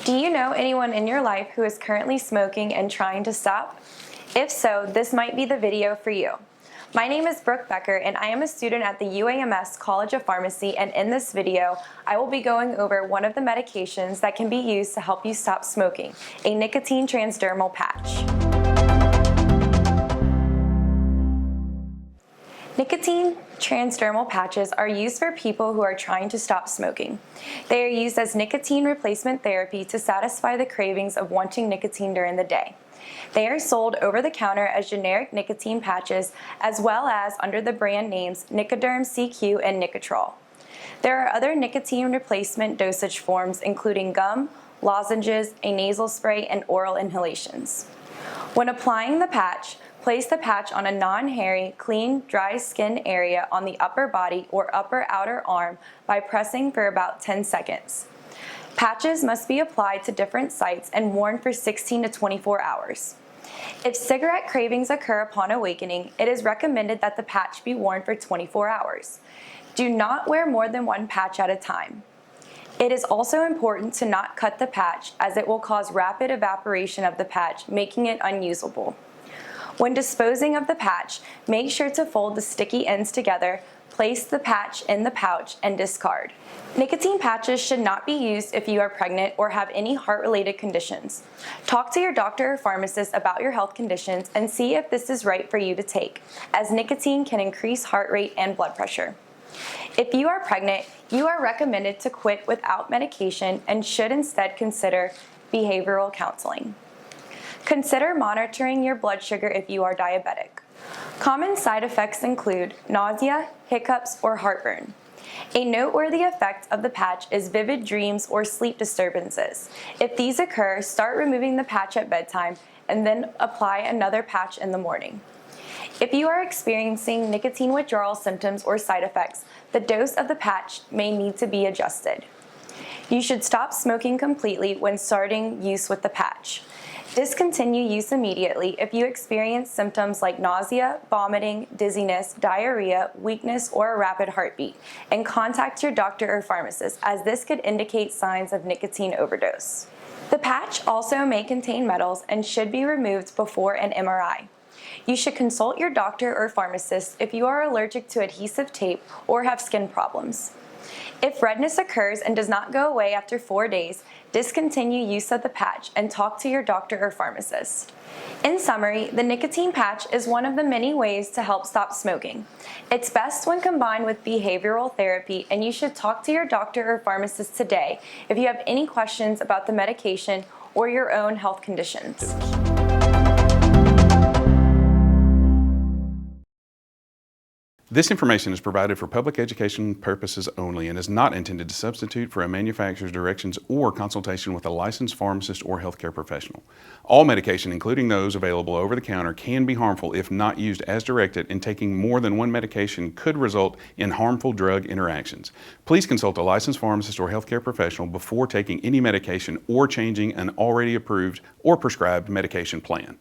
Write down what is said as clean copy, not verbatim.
Do you know anyone in your life who is currently smoking and trying to stop? If so, this might be the video for you. My name is Brooke Becker and I am a student at the UAMS College of Pharmacy, and in this video, I will be going over one of the medications that can be used to help you stop smoking, a nicotine transdermal patch. Nicotine transdermal patches are used for people who are trying to stop smoking. They are used as nicotine replacement therapy to satisfy the cravings of wanting nicotine during the day. They are sold over the counter as generic nicotine patches, as well as under the brand names Nicoderm CQ and Nicotrol. There are other nicotine replacement dosage forms, including gum, lozenges, a nasal spray, and oral inhalations. When applying the patch, place the patch on a non-hairy, clean, dry skin area on the upper body or upper outer arm by pressing for about 10 seconds. Patches must be applied to different sites and worn for 16 to 24 hours. If cigarette cravings occur upon awakening, it is recommended that the patch be worn for 24 hours. Do not wear more than one patch at a time. It is also important to not cut the patch, as it will cause rapid evaporation of the patch, making it unusable. When disposing of the patch, make sure to fold the sticky ends together, place the patch in the pouch, and discard. Nicotine patches should not be used if you are pregnant or have any heart-related conditions. Talk to your doctor or pharmacist about your health conditions and see if this is right for you to take, as nicotine can increase heart rate and blood pressure. If you are pregnant, you are recommended to quit without medication and should instead consider behavioral counseling. Consider monitoring your blood sugar if you are diabetic. Common side effects include nausea, hiccups, or heartburn. A noteworthy effect of the patch is vivid dreams or sleep disturbances. If these occur, start removing the patch at bedtime and then apply another patch in the morning. If you are experiencing nicotine withdrawal symptoms or side effects, the dose of the patch may need to be adjusted. You should stop smoking completely when starting use with the patch. Discontinue use immediately if you experience symptoms like nausea, vomiting, dizziness, diarrhea, weakness, or a rapid heartbeat, and contact your doctor or pharmacist, as this could indicate signs of nicotine overdose. The patch also may contain metals and should be removed before an MRI. You should consult your doctor or pharmacist if you are allergic to adhesive tape or have skin problems. If redness occurs and does not go away after 4 days, discontinue use of the patch and talk to your doctor or pharmacist. In summary, the nicotine patch is one of the many ways to help stop smoking. It's best when combined with behavioral therapy, and you should talk to your doctor or pharmacist today if you have any questions about the medication or your own health conditions. This information is provided for public education purposes only and is not intended to substitute for a manufacturer's directions or consultation with a licensed pharmacist or healthcare professional. All medication, including those available over the counter, can be harmful if not used as directed, and taking more than one medication could result in harmful drug interactions. Please consult a licensed pharmacist or healthcare professional before taking any medication or changing an already approved or prescribed medication plan.